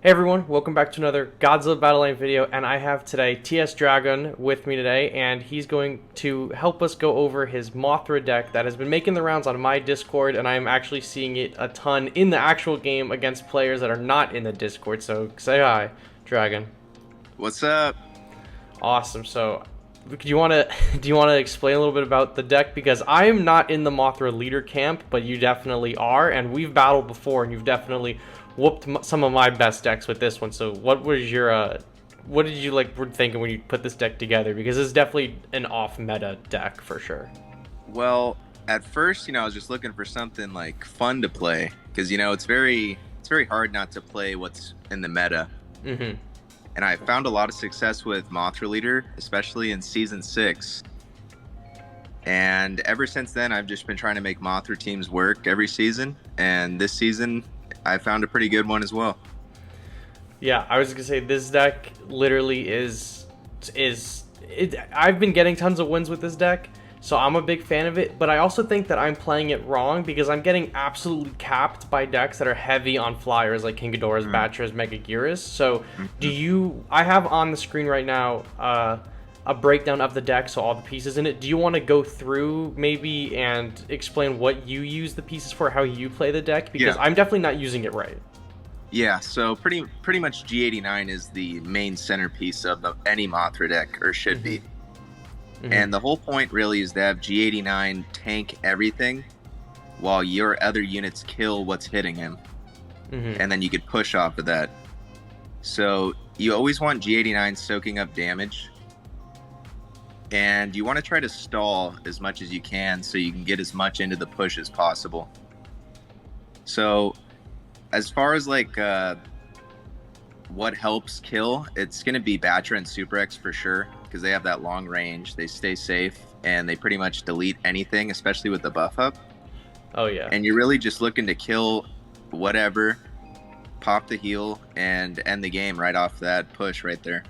Hey everyone, welcome back to another Godzilla Battle Line video, and I have today TS Dragun with me today, and he's going to help us go over his Mothra deck that has been making the rounds on my Discord, and I am actually seeing it a ton in the actual game against players that are not in the Discord, so say hi, Dragon. What's up? Awesome, so do you want to do you want to explain a little bit about the deck? Because I am not in the Mothra leader camp, but you definitely are, and we've battled before, and you've definitely whooped some of my best decks with this one. So what was your what did you were thinking when you put this deck together? Because it's definitely an off meta deck for sure. Well, at first, I was just looking for something like fun to play because it's very hard not to play what's in the meta. Mm-hmm. And I found a lot of success with Mothra Leader, especially in season 6. And ever since then, I've just been trying to make Mothra teams work every season. And this season, I found a pretty good one as well. Yeah, I was gonna say this deck literally is it. I've been getting tons of wins with this deck, so I'm a big fan of it. But I also think that I'm playing it wrong because I'm getting absolutely capped by decks that are heavy on flyers like King Ghidorah's, Batra's, Mega Gearus. So, do you? I have on the screen right now a breakdown of the deck, so all the pieces in it. Do you want to go through maybe and explain what you use the pieces for, how you play the deck? Because Yeah. I'm definitely not using it right. Yeah, so pretty much G89 is the main centerpiece of any Mothra deck, or should be. Mhm. And the whole point really is to have G89 tank everything while your other units kill what's hitting him. Mm-hmm. And then you could push off of that. So you always want G89 soaking up damage. And you want to try to stall as much as you can so you can get as much into the push as possible. So as far as what helps kill, it's going to be Batra and Super X for sure, because they have that long range, they stay safe, and they pretty much delete anything, especially with the buff up. Oh yeah. And you're really just looking to kill whatever, pop the heal, and end the game right off that push right there.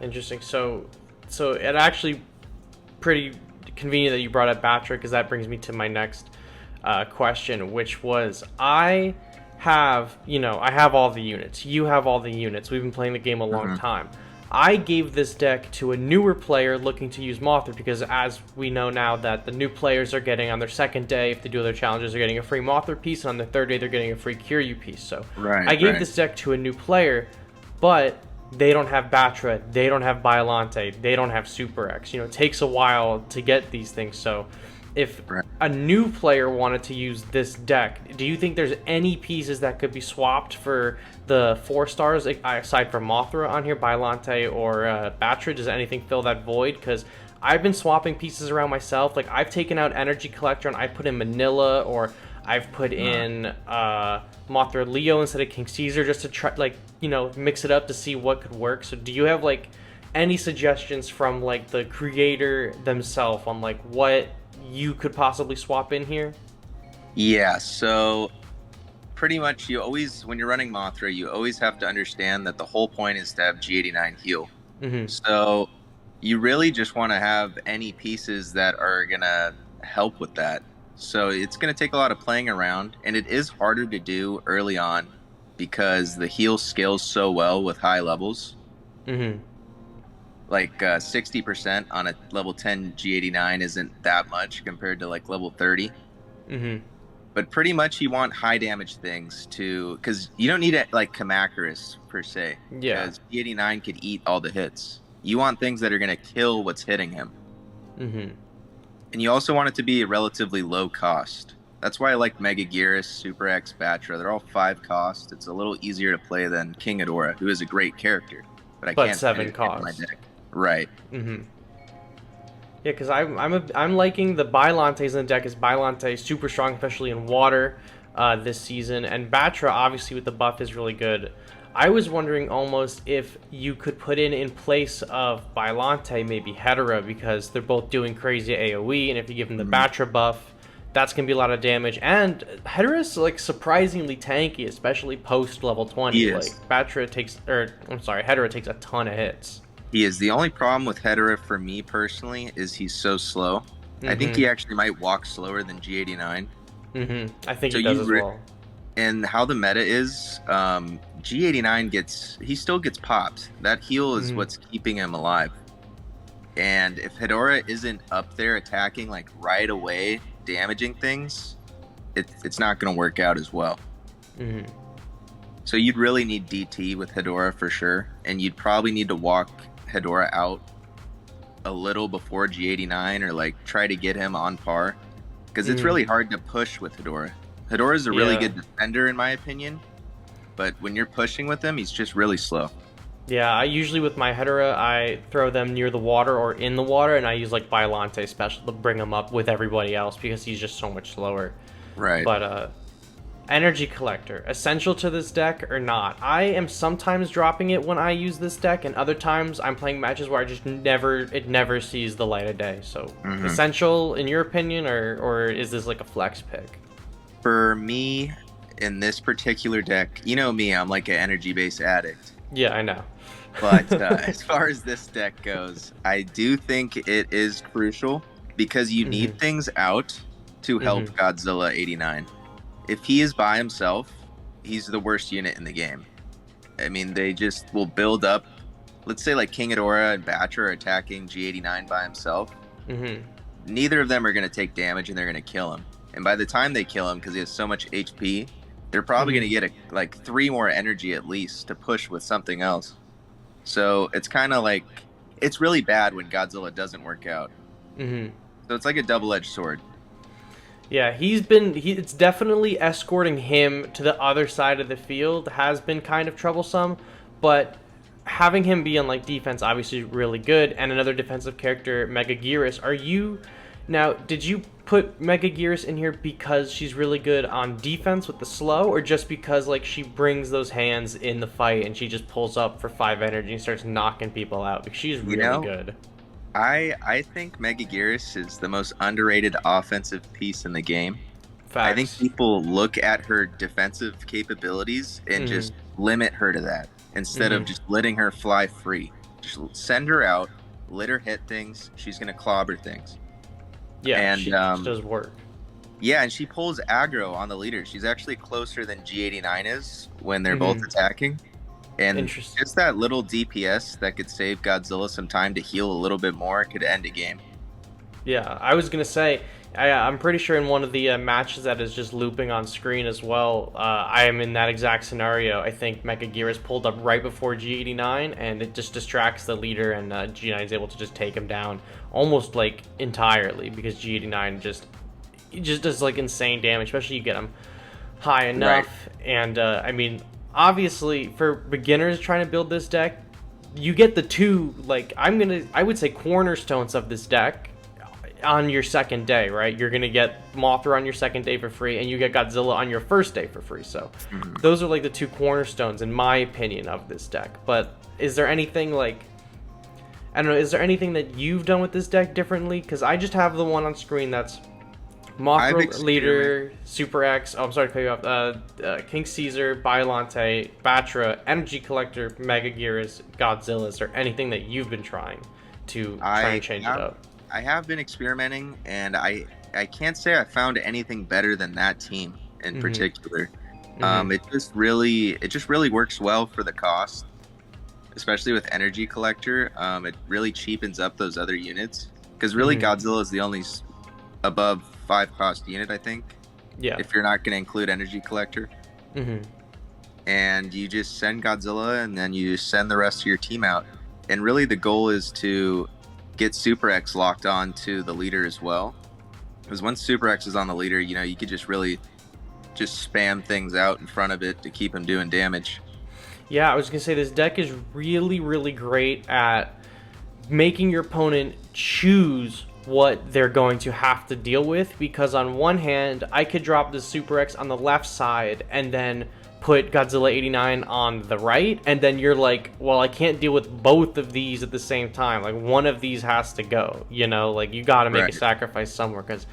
Interesting. So it actually pretty convenient that you brought up Batra, because that brings me to my next question, which was I have all the units. You have all the units. We've been playing the game a long time. I gave this deck to a newer player looking to use Mothra because, as we know now, that the new players are getting on their second day, if they do their challenges, they're getting a free Mothra piece, and on their third day, they're getting a free Kiryu piece. So Right, I gave right. this deck to a new player, but they don't have Batra, they don't have Biolante, they don't have Super X. It takes a while to get these things. So if Right. a new player wanted to use this deck, do you think there's any pieces that could be swapped for the 4 stars aside from Mothra on here, Biolante or Batra? Does anything fill that void? Because I've been swapping pieces around myself. Like, I've taken out Energy Collector and I put in Manila, or I've put in Mothra Leo instead of King Caesar, just to try, mix it up to see what could work. So do you have any suggestions from the creator themselves on what you could possibly swap in here? Yeah, so pretty much when you're running Mothra, you always have to understand that the whole point is to have G89 heal. Mm-hmm. So you really just want to have any pieces that are going to help with that. So it's going to take a lot of playing around, and it is harder to do early on because the heal scales so well with high levels. Mm-hmm. 60% on a level 10 G89 isn't that much compared to level 30. Mm-hmm. But pretty much you want high damage things because you don't need it like Kamacuras per se. Yeah. Because G89 could eat all the hits. You want things that are going to kill what's hitting him. Mm-hmm. And you also want it to be a relatively low cost. That's why I like Mega Gearus, Super X, Batra. They're all 5 cost. It's a little easier to play than King Ghidorah, who is a great character. But I can't 7 fit it in my cost. deck. Right. Mm-hmm. Yeah, because I'm liking the Biolantes in the deck. Is Biolante super strong, especially in water this season, and Batra obviously with the buff is really good. I was wondering almost if you could put in place of Biolante maybe Hetera, because they're both doing crazy AoE, and if you give them the Batra buff, that's gonna be a lot of damage. And Hetera's surprisingly tanky, especially post level 20. He is. Hetera takes a ton of hits. He is. The only problem with Hetera for me personally is he's so slow. I think he actually might walk slower than G89. I think So he does as well. And how the meta is, G89 he still gets popped. That heal is what's keeping him alive. And if Hedorah isn't up there attacking like right away, damaging things, it's not going to work out as well. So you'd really need DT with Hedorah for sure, and you'd probably need to walk Hedorah out a little before G89, or like try to get him on par, because it's really hard to push with Hedorah. Hedorah is a really good defender in my opinion, but when you're pushing with him, he's just really slow. Yeah, I usually with my Hedorah, I throw them near the water or in the water, and I use like Bylante special to bring him up with everybody else because he's just so much slower. Right. But Energy Collector, essential to this deck or not? I am sometimes dropping it when I use this deck, and other times I'm playing matches where I just never sees the light of day. So essential in your opinion, or is this like a flex pick? For me, in this particular deck, you know me, I'm like an energy-based addict. Yeah, I know. But as far as this deck goes, I do think it is crucial because you need things out to help Godzilla 89. If he is by himself, he's the worst unit in the game. I mean, they just will build up. Let's say like King Ghidorah and Batra are attacking G89 by himself. Neither of them are going to take damage, and they're going to kill him. And by the time they kill him, because he has so much HP, they're probably going to get like 3 more energy at least to push with something else. So it's kind of like, it's really bad when Godzilla doesn't work out. So it's like a double-edged sword. Yeah, it's definitely escorting him to the other side of the field has been kind of troublesome, but having him be on like defense obviously really good, and another defensive character, Megaguirus. Did you put Megaguirus in here because she's really good on defense with the slow, or just because like she brings those hands in the fight and she just pulls up for 5 energy and starts knocking people out? Because she's really good. I think Megaguirus is the most underrated offensive piece in the game. Facts. I think people look at her defensive capabilities and just limit her to that instead of just letting her fly free. Just send her out, let her hit things. She's going to clobber things. Yeah, and she does work. Yeah, and she pulls aggro on the leader. She's actually closer than G89 is when they're both attacking. And just that little DPS that could save Godzilla some time to heal a little bit more could end a game. Yeah, I was going to say, I'm pretty sure in one of the matches that is just looping on screen as well, I am in that exact scenario. I think Megaguirus pulled up right before G89, and it just distracts the leader, and G89 is able to just take him down almost like entirely, because G89 just does like insane damage, especially you get him high enough. Right. And I mean, obviously for beginners trying to build this deck, you get the 2 like I would say cornerstones of this deck on your second day, right? You're gonna get Mothra on your second day for free, and you get Godzilla on your first day for free. So those are like the 2 cornerstones in my opinion of this deck. But is there anything like, I don't know, is there anything that you've done with this deck differently? Because I just have the one on screen that's Mothra leader, Super X, I'm sorry to cut you off, King Caesar, Bylante, Batra, Energy Collector, Megaguirus, Godzilla. Is there anything that you've been trying to and change it up? I have been experimenting, and I can't say I found anything better than that team in particular. It just really works well for the cost, especially with Energy Collector. It really cheapens up those other units, because really Godzilla is the only above 5 cost unit, I think. Yeah. If you're not going to include Energy Collector. And you just send Godzilla, and then you just send the rest of your team out. And really the goal is to get Super X locked on to the leader as well. Because once Super X is on the leader, you know, you could just really just spam things out in front of it to keep him doing damage. Yeah, I was going to say this deck is really, really great at making your opponent choose what they're going to have to deal with, because on one hand, I could drop the Super X on the left side and then put Godzilla 89 on the right, and then you're like, well, I can't deal with both of these at the same time. Like, one of these has to go, you know? Like, you gotta make a sacrifice somewhere, because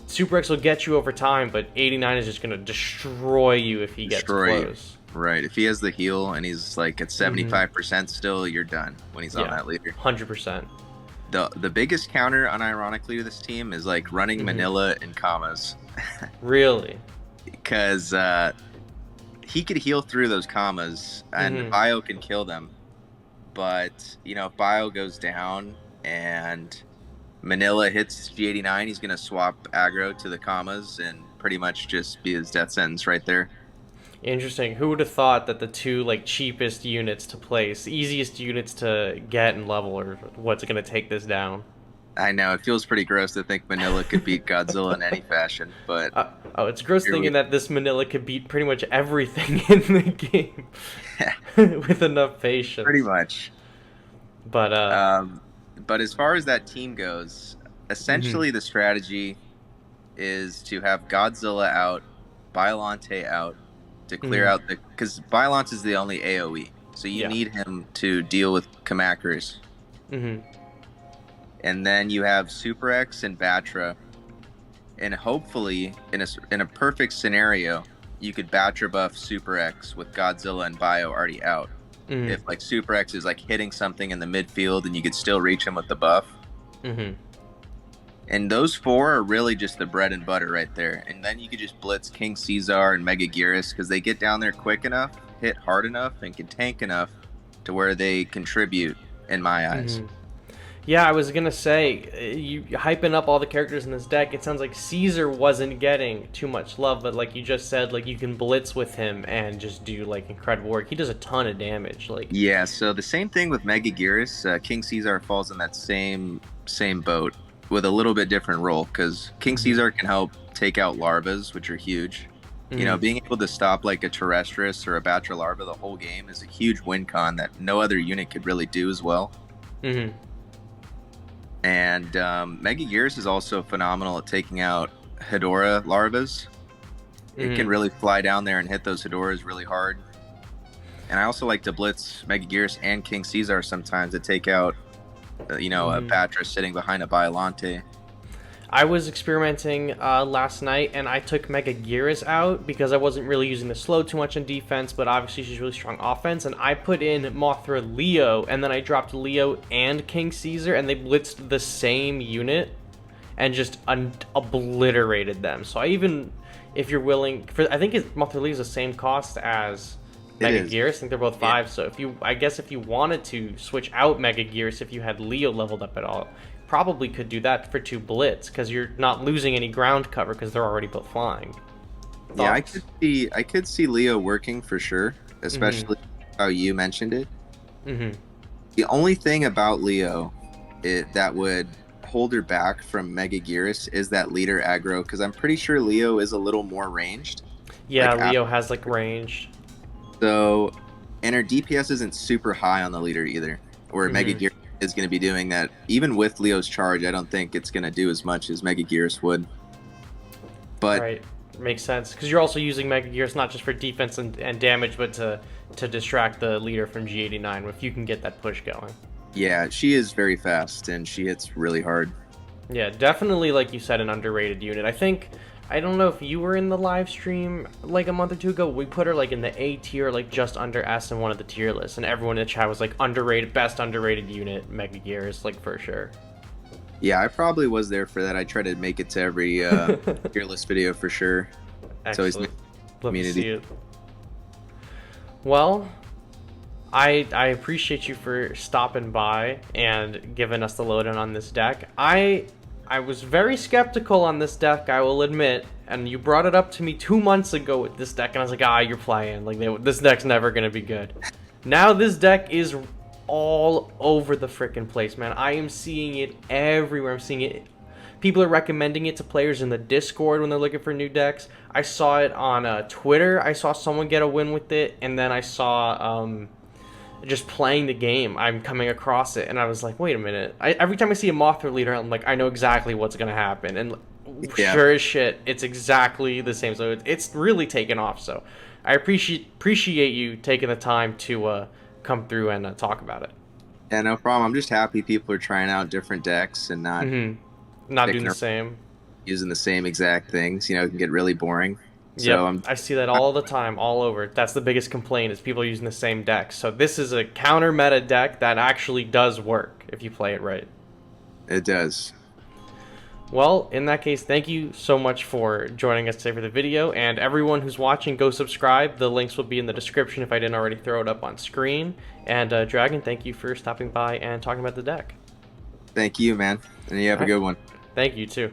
Super X will get you over time, but 89 is just gonna destroy you if he gets close. Right, if he has the heal and he's like at 75% still, you're done when he's on that leader. 100%. The biggest counter, unironically, to this team is like running Manila and Kamas. Really? Because he could heal through those commas, and Bio can kill them. But if Bio goes down and Manila hits G89, he's gonna swap aggro to the commas and pretty much just be his death sentence right there. Interesting. Who would have thought that the two like cheapest units to place, easiest units to get and level, are what's going to take this down? I know it feels pretty gross to think Manila could beat Godzilla in any fashion, but it's gross thinking that this Manila could beat pretty much everything in the game with enough patience. Pretty much. But as far as that team goes, essentially the strategy is to have Godzilla out, Biollante out to clear out because Biollante is the only AoE, so you need him to deal with Kamacuras. And then you have Super X and Batra, and hopefully in a perfect scenario, you could Batra buff Super X with Godzilla and Bio already out. If like Super X is like hitting something in the midfield, and you could still reach him with the buff. And those four are really just the bread and butter right there. And then you could just blitz King Caesar and Mega Gearus because they get down there quick enough, hit hard enough, and can tank enough to where they contribute, in my eyes. Yeah, I was gonna say, you hyping up all the characters in this deck, it sounds like Caesar wasn't getting too much love, but like you just said, like you can blitz with him and just do like incredible work. He does a ton of damage. Yeah, so the same thing with Mega Gearus. King Caesar falls in that same boat with a little bit different role, because King Caesar can help take out larvas, which are huge. Being able to stop like a Terrestris or a Batra larva the whole game is a huge win con that no other unit could really do as well. And Mega Gearus is also phenomenal at taking out Hedorah larvas. It can really fly down there and hit those Hedoras really hard. And I also like to blitz Mega Gearus and King Caesar sometimes to take out, a Batra sitting behind a Biollante. I was experimenting last night, and I took Mega Gearus out because I wasn't really using the slow too much in defense, but obviously she's really strong offense, and I put in Mothra Leo, and then I dropped Leo and King Caesar, and they blitzed the same unit and just obliterated them. So if you're willing, I think Mothra Leo is the same cost as Mega Gearus. I think they're both 5, so if you wanted to switch out Mega Gearus if you had Leo leveled up at all, probably could do that for 2 blitz because you're not losing any ground cover because they're already both flying. Thoughts? Yeah, I could see Leo working for sure, especially how you mentioned it. The only thing about Leo that would hold her back from Mega Gearus is that leader aggro, because I'm pretty sure Leo is a little more ranged. Yeah, Leo has like range. So, and her DPS isn't super high on the leader either, where Mega Gearus is going to be doing that. Even with Leo's charge, I don't think it's going to do as much as Mega Gearus would. But right, makes sense, because you're also using Mega Gearus not just for defense and damage, but to distract the leader from G89 if you can get that push going. Yeah, she is very fast and she hits really hard. Yeah, definitely, like you said, an underrated unit. I don't know if you were in the live stream like a month or 2 ago. We put her like in the A tier, like just under S in one of the tier lists, and everyone in the chat was like underrated, best underrated unit, Mega Gearus, like for sure. Yeah, I probably was there for that. I try to make it to every tier list video for sure. Excellent. So love to see it. Well, I appreciate you for stopping by and giving us the lowdown on this deck. I was very skeptical on this deck, I will admit, and you brought it up to me 2 months ago with this deck, and I was like, you're playing. Like, this deck's never going to be good. Now this deck is all over the freaking place, man. I am seeing it everywhere. I'm seeing it. People are recommending it to players in the Discord when they're looking for new decks. I saw it on Twitter. I saw someone get a win with it, and then I saw... just playing the game, I'm coming across it, and I was like, wait a minute. Every time I see a Mothra leader, I'm like, I know exactly what's going to happen. And sure as shit, it's exactly the same. So it's really taken off. So I appreciate you taking the time to come through and talk about it. Yeah, no problem. I'm just happy people are trying out different decks and not doing the same. Using the same exact things. It can get really boring. Yeah, I see that all the time, all over. That's the biggest complaint, is people using the same deck. So this is a counter meta deck that actually does work if you play it right. It does. Well, in that case, thank you so much for joining us today for the video, and everyone who's watching, go subscribe. The links will be in the description if I didn't already throw it up on screen. And Dragun, thank you for stopping by and talking about the deck. Thank you, man. And you have a good one. Thank you, too.